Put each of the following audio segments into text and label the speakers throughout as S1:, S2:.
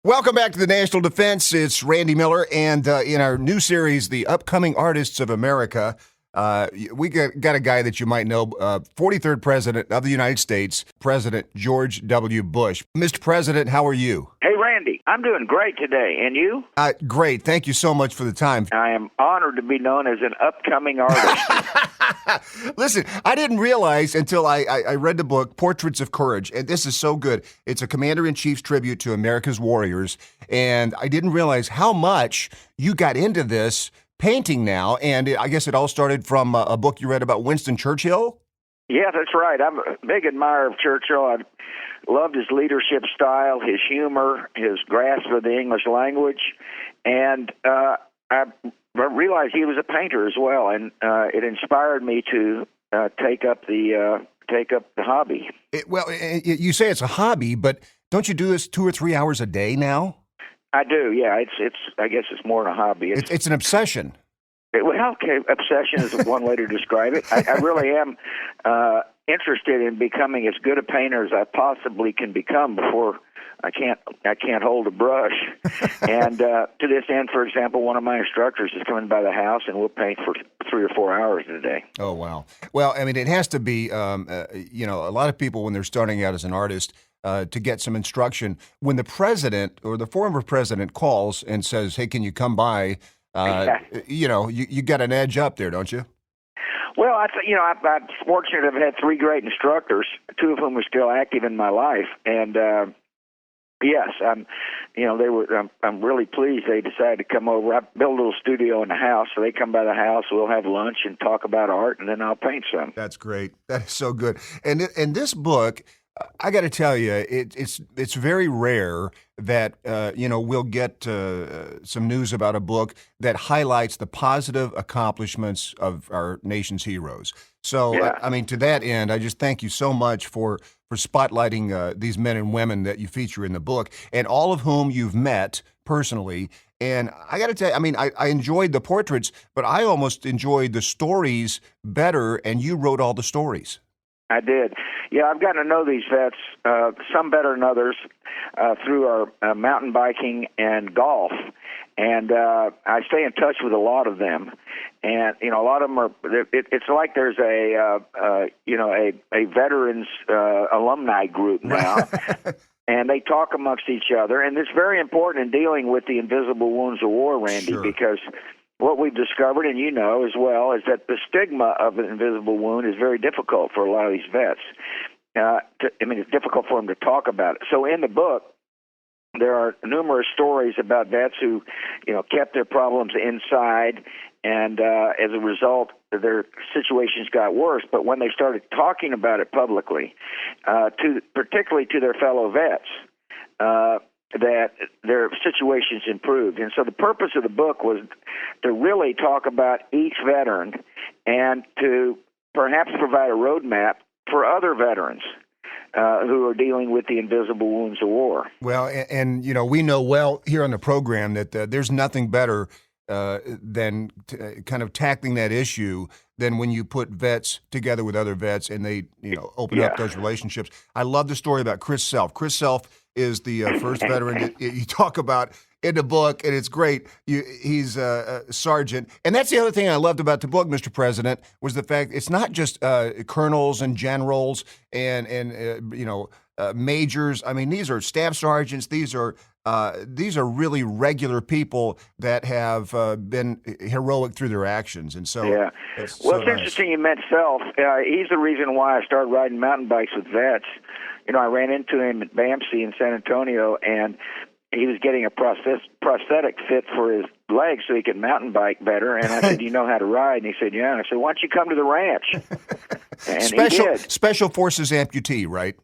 S1: Welcome back to the National Defense. It's Randy Miller, and in our new series, The Upcoming Artists of America, we got a guy that you might know, 43rd President of the United States, President George W. Bush. Mr. President, how are you?
S2: Hey, Randy, I'm doing great today. And you?
S1: Great. Thank you so much for the time.
S2: I am honored to be known as an upcoming artist.
S1: Listen, I didn't realize until I read the book, Portraits of Courage, and this is so good. It's a Commander-in-Chief's tribute to America's warriors, and I didn't realize how much you got into this painting now, and I guess it all started from a book you read about Winston Churchill?
S2: Yeah, that's right. I'm a big admirer of Churchill. I loved his leadership style, his humor, his grasp of the English language, and I realized he was a painter as well, and it inspired me to take up the hobby.
S1: You say it's a hobby, but don't you do this 2 or 3 hours a day now?
S2: I do, yeah. It's I guess it's more than a hobby.
S1: It's an obsession.
S2: Okay, obsession is one way to describe it. I really am interested in becoming as good a painter as I possibly can become before I can't hold a brush. And to this end, for example, one of my instructors is coming by the house, and we'll paint for 3 or 4 hours a day.
S1: Oh, wow. Well, I mean, it has to be, a lot of people when they're starting out as an artist, to get some instruction, when the president or the former president calls and says, hey, can you come by, you got an edge up there, don't you?
S2: Well, I'm fortunate to have had 3 great instructors, 2 of whom are still active in my life, and yes, I'm really pleased they decided to come over. I built a little studio in the house, so they come by the house. We'll have lunch and talk about art, and then I'll paint some.
S1: That's great. That is so good. And this book, I got to tell you, it's very rare that we'll get some news about a book that highlights the positive accomplishments of our nation's heroes. So,
S2: yeah.
S1: I mean, to that end, I just thank you so much for spotlighting these men and women that you feature in the book, and all of whom you've met personally. And I got to tell you, I mean, I enjoyed the portraits, but I almost enjoyed the stories better, and you wrote all the stories.
S2: I did. Yeah, I've gotten to know these vets, some better than others, through our mountain biking and golf. And I stay in touch with a lot of them. And, a lot of them are, it's like there's a veterans alumni group now. And they talk amongst each other. And it's very important in dealing with the invisible wounds of war, Randy,
S1: Sure.
S2: because what we've discovered, and you know as well, is that the stigma of an invisible wound is very difficult for a lot of these vets. It's difficult for them to talk about it. So in the book, there are numerous stories about vets who, kept their problems inside, and as a result, their situations got worse. But when they started talking about it publicly, particularly to their fellow vets, that their situations improved. And so the purpose of the book was to really talk about each veteran and to perhaps provide a roadmap for other veterans who are dealing with the invisible wounds of war.
S1: Well, and we know well here on the program that there's nothing better than kind of tackling that issue than when you put vets together with other vets and they, open up those relationships. I love the story about Chris Self. Chris Self is the first veteran that you talk about in the book, and it's great. He's a sergeant. And that's the other thing I loved about the book, Mr. President, was the fact it's not just colonels and generals and majors. I mean, these are staff sergeants. These are really regular people that have been heroic through their actions. And so,
S2: yeah.
S1: It's
S2: interesting you meant Self. He's the reason why I started riding mountain bikes with vets. I ran into him at BAMC in San Antonio, and he was getting a prosthetic fit for his legs so he could mountain bike better. And I said, "Do you know how to ride?" And he said, "Yeah." And I said, "Why don't you come to the ranch?" And he did.
S1: Special Forces amputee, right?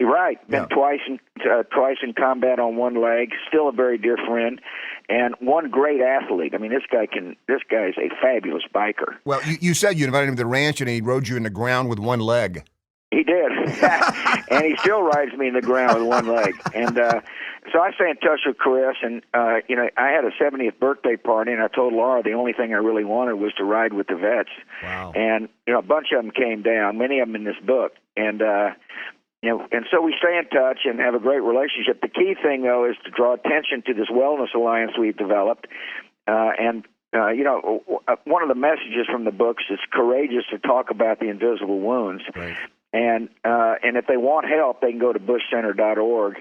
S2: Right. Been twice in combat on one leg. Still a very dear friend, and one great athlete. I mean, this guy is a fabulous biker.
S1: Well, you said you invited him to the ranch, and he rode you in the ground with one leg.
S2: He did, and he still rides me in the ground with one leg. And so I stay in touch with Chris, and I had a 70th birthday party, and I told Laura the only thing I really wanted was to ride with the vets.
S1: Wow.
S2: And a bunch of them came down, many of them in this book, and And so we stay in touch and have a great relationship. The key thing, though, is to draw attention to this wellness alliance we've developed. One of the messages from the books is courageous to talk about the invisible wounds.
S1: Right.
S2: And if they want help, they can go to bushcenter.org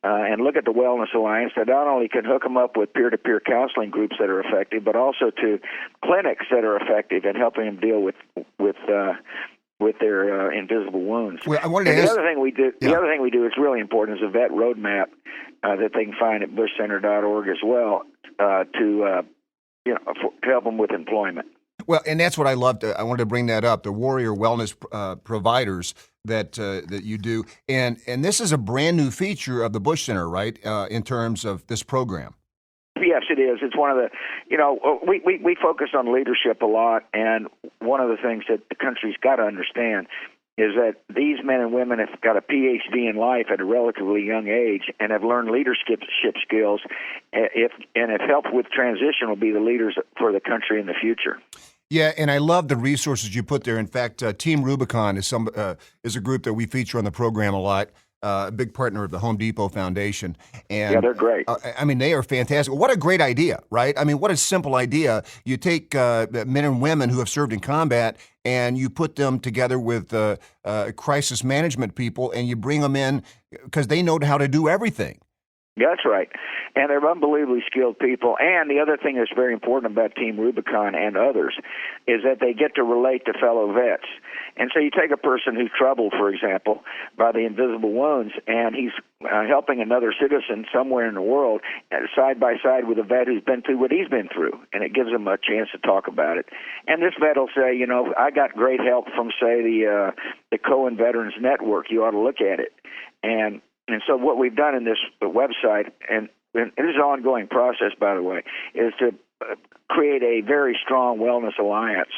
S2: and look at the Wellness Alliance that not only can hook them up with peer-to-peer counseling groups that are effective, but also to clinics that are effective in helping them deal with their invisible wounds.
S1: Well, I wanted
S2: and
S1: to
S2: the
S1: ask,
S2: other thing we do,
S1: yeah.
S2: the other thing we do is really important is a vet roadmap that they can find at bushcenter.org as well to help them with employment.
S1: Well, and that's what I loved. I wanted to bring that up, the Warrior Wellness providers that you do. And this is a brand new feature of the Bush Center, right, in terms of this program?
S2: Yes, it is. It's one of the, we focus on leadership a lot, and one of the things that the country's got to understand is that these men and women have got a PhD in life at a relatively young age and have learned leadership skills. If helped with transition, will be the leaders for the country in the future.
S1: Yeah, and I love the resources you put there. In fact, Team Rubicon is a group that we feature on the program a lot. A big partner of the Home Depot Foundation. And
S2: yeah, they're great.
S1: They are fantastic. What a great idea, right? I mean, what a simple idea. You take men and women who have served in combat and you put them together with crisis management people and you bring them in because they know how to do everything.
S2: Yeah, that's right. And they're unbelievably skilled people. And the other thing that's very important about Team Rubicon and others is that they get to relate to fellow vets. And so you take a person who's troubled, for example, by the invisible wounds, and he's helping another citizen somewhere in the world side by side with a vet who's been through what he's been through, and it gives him a chance to talk about it. And this vet will say, I got great help from, say, the Cohen Veterans Network. You ought to look at it. And so what we've done in this website, and this is an ongoing process, by the way, is to create a very strong wellness alliance.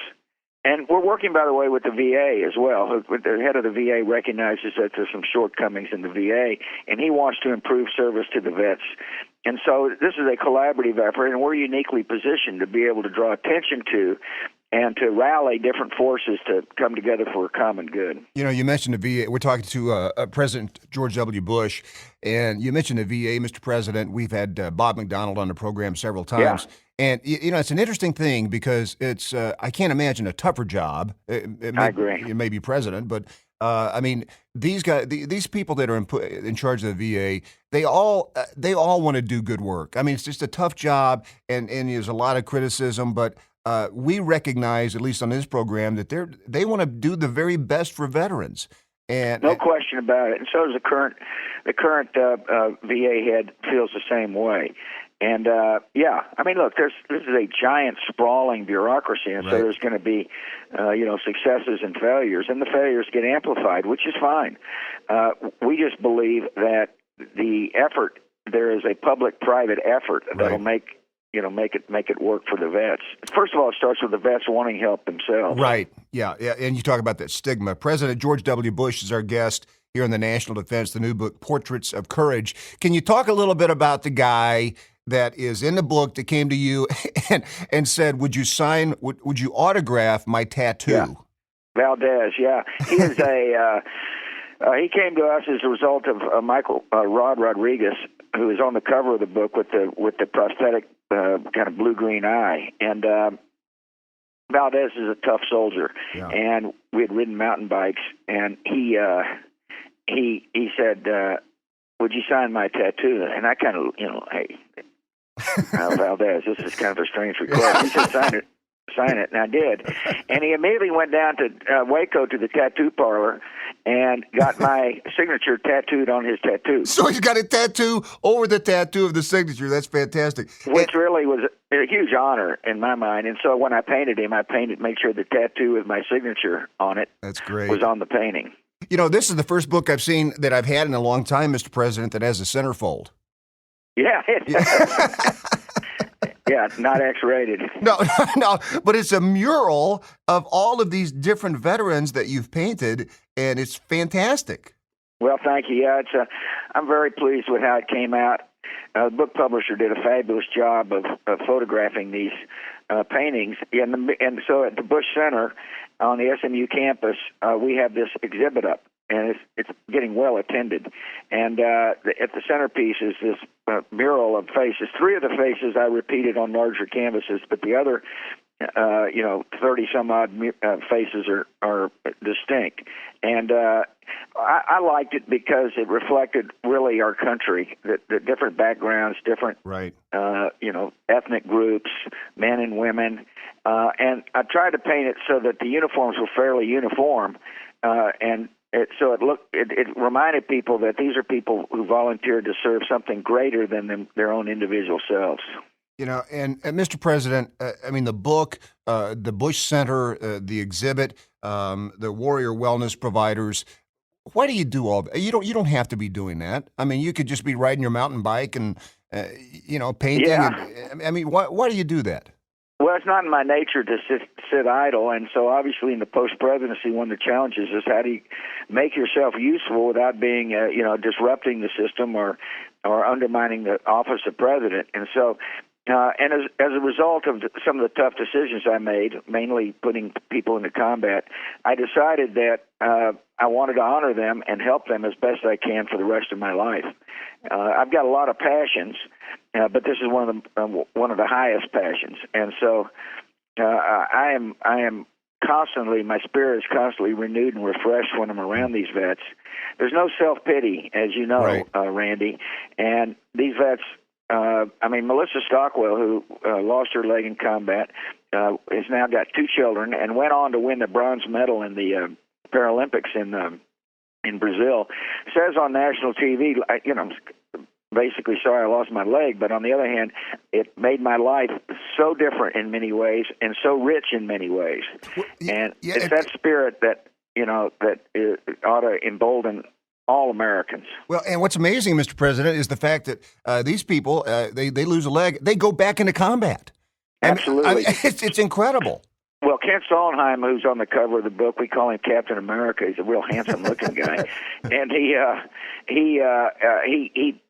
S2: And we're working, by the way, with the VA as well. The head of the VA recognizes that there's some shortcomings in the VA, and he wants to improve service to the vets. And so this is a collaborative effort, and we're uniquely positioned to be able to draw attention to and to rally different forces to come together for a common good.
S1: You mentioned the VA. We're talking to President George W. Bush, and you mentioned the VA, Mr. President. We've had Bob McDonald on the program several times.
S2: Yeah.
S1: And, it's an interesting thing because it's, I can't imagine a tougher job.
S2: I agree.
S1: You may be president, but, these guys, these people that are in charge of the VA, they all want to do good work. I mean, it's just a tough job, and there's a lot of criticism, but we recognize, at least on this program, that they want to do the very best for veterans. And
S2: no question about it. And so does the current VA head feels the same way. And look, this is a giant, sprawling bureaucracy, and so there's going to be, successes and failures, and the failures get amplified, which is fine. We just believe that the effort, there is a public-private effort that'll make it work for the vets. First of all, it starts with the vets wanting help themselves.
S1: Right. Yeah. And you talk about that stigma. President George W. Bush is our guest here in the National Defense, the new book, Portraits of Courage. Can you talk a little bit about the guy that is in the book that came to you and said, would you autograph my tattoo?
S2: Yeah. Valdez, yeah. He is he came to us as a result of Michael Rod Rodriguez, who is on the cover of the book with the prosthetic kind of blue-green eye. And Valdez is a tough soldier, and we had ridden mountain bikes, and he said, would you sign my tattoo? And I kind of, hey, Valdez, this is kind of a strange request. He said, sign it, and I did. And he immediately went down to Waco to the tattoo parlor and got my signature tattooed on his tattoo.
S1: So he's got a tattoo over the tattoo of the signature. That's fantastic.
S2: Which really was a huge honor in my mind. And so when I painted him, made sure the tattoo with my signature on it
S1: That's great.
S2: was on the painting.
S1: This is the first book I've seen that I've had in a long time, Mr. President, that has a centerfold.
S2: Yeah. Yeah, not X-rated.
S1: No, but it's a mural of all of these different veterans that you've painted, and it's fantastic.
S2: Well, thank you. Yeah, I'm very pleased with how it came out. The book publisher did a fabulous job of photographing these paintings. And so at the Bush Center on the SMU campus, we have this exhibit up. and it's getting well attended. And at the centerpiece is this mural of faces. 3 of the faces I repeated on larger canvases, but the other 30 some odd faces are distinct. And I liked it because it reflected really our country, the different backgrounds, different
S1: Right.
S2: Ethnic groups, men and women, and I tried to paint it so that the uniforms were fairly uniform, and it reminded people that these are people who volunteered to serve something greater than their own individual selves.
S1: And Mr. President, the book, the Bush Center, the exhibit, the Warrior Wellness Providers. Why do you do all that? You don't have to be doing that. I mean, you could just be riding your mountain bike and painting.
S2: Yeah.
S1: Why do you do that?
S2: Well, it's not in my nature to sit idle, and so obviously in the post-presidency, one of the challenges is how do you make yourself useful without being, disrupting the system or undermining the office of president. And so, and as a result of some of the tough decisions I made, mainly putting people into combat, I decided that I wanted to honor them and help them as best I can for the rest of my life. I've got a lot of passions, but this is one of the highest passions, and so I am constantly, my spirit is constantly renewed and refreshed when I'm around these vets. There's no self-pity, as you know,
S1: right.
S2: Randy, and these vets. Melissa Stockwell, who lost her leg in combat, has now got 2 children and went on to win the bronze medal in the Paralympics in Brazil. Says on national TV, basically, sorry I lost my leg, but on the other hand, it made my life so different in many ways and so rich in many ways. And it's that spirit that ought to embolden all Americans.
S1: Well, and what's amazing, Mr. President, is the fact that these people, they lose a leg, they go back into combat.
S2: Absolutely.
S1: It's incredible.
S2: Well, Kent Solheim, who's on the cover of the book, we call him Captain America. He's a real handsome-looking guy, and he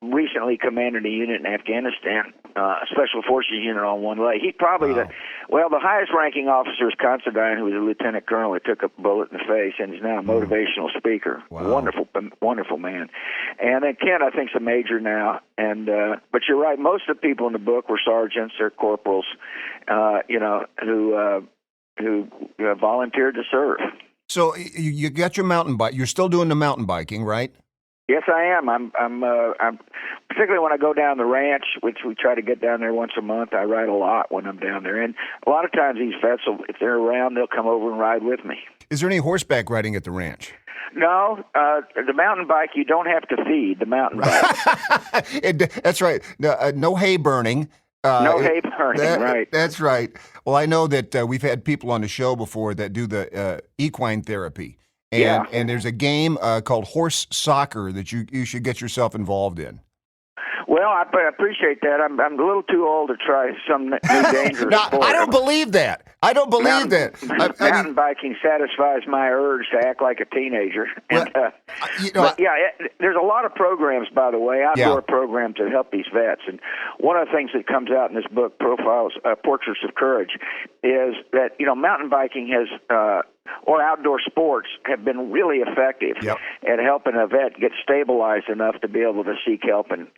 S2: recently commanded a unit in Afghanistan, a Special Forces unit on one leg. He's probably the highest-ranking officer is Considine, who was a lieutenant colonel that took a bullet in the face, and he's now a motivational speaker.
S1: Wow.
S2: Wonderful man. And then Kent, I think, is a major now. And but you're right. Most of the people in the book were sergeants or corporals, who volunteered to serve.
S1: So you got your mountain bike. You're still doing the mountain biking, right?
S2: Yes, I am. I'm particularly when I go down the ranch, which we try to get down there once a month. I ride a lot when I'm down there, and a lot of times these vets, if they're around, they'll come over and ride with me.
S1: Is there any horseback riding at the ranch?
S2: No, the mountain bike you don't have to feed the mountain bike.
S1: That's right. No hay burning.
S2: No hay burning, right.
S1: That's right. Well, I know that we've had people on the show before that do the equine therapy. And there's a game called horse soccer that you should get yourself involved in.
S2: Well, I appreciate that. I'm a little too old to try some new dangerous sport.
S1: I don't believe that. I don't believe that.
S2: Mountain biking satisfies my urge to act like a teenager. And, there's a lot of programs, by the way, outdoor programs that help these vets. And one of the things that comes out in this book, Profiles, Portraits of Courage, is that, mountain biking has or outdoor sports have been really effective at helping a vet get stabilized enough to be able to seek help and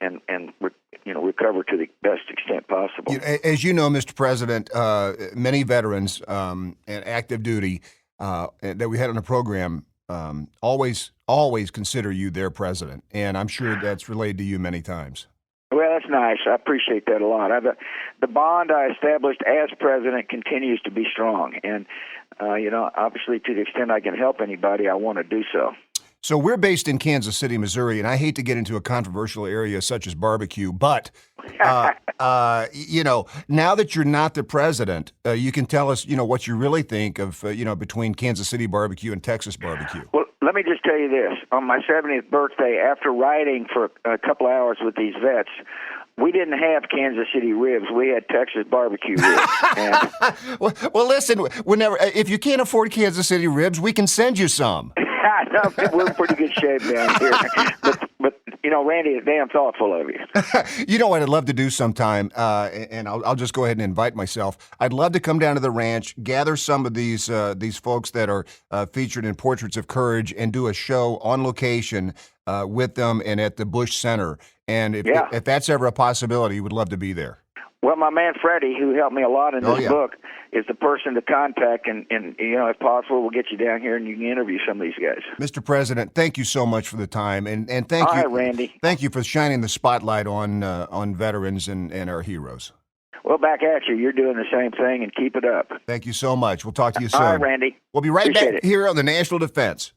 S2: recover to the best extent possible.
S1: As you know, Mr. President, many veterans and active duty that we had on the program always consider you their president, and I'm sure that's relayed to you many times.
S2: Well, that's nice. I appreciate that a lot. The bond I established as president continues to be strong, and obviously, to the extent I can help anybody, I want to do so.
S1: So we're based in Kansas City, Missouri, and I hate to get into a controversial area such as barbecue, but now that you're not the president, you can tell us, what you really think of, between Kansas City barbecue and Texas barbecue.
S2: Well, let me just tell you this. On my 70th birthday, after riding for a couple hours with these vets, we didn't have Kansas City ribs. We had Texas barbecue ribs. And
S1: well, listen, if you can't afford Kansas City ribs, we can send you some.
S2: No, we're in pretty good shape down here. But Randy, it's damn thoughtful of you.
S1: You know what I'd love to do sometime, and I'll just go ahead and invite myself. I'd love to come down to the ranch, gather some of these folks that are featured in Portraits of Courage, and do a show on location with them and at the Bush Center. And if that's ever a possibility, we'd love to be there.
S2: Well, my man Freddie, who helped me a lot in this book, is the person to contact, and if possible, we'll get you down here and you can interview some of these guys.
S1: Mr. President, thank you so much for the time, and thank you,
S2: all right, Randy.
S1: Thank you for shining the spotlight on veterans and our heroes.
S2: Well, back at you. You're doing the same thing, and keep it up.
S1: Thank you so much. We'll talk to you soon.
S2: All right, Randy.
S1: We'll be right
S2: Appreciate
S1: back
S2: it.
S1: here on the National Defense.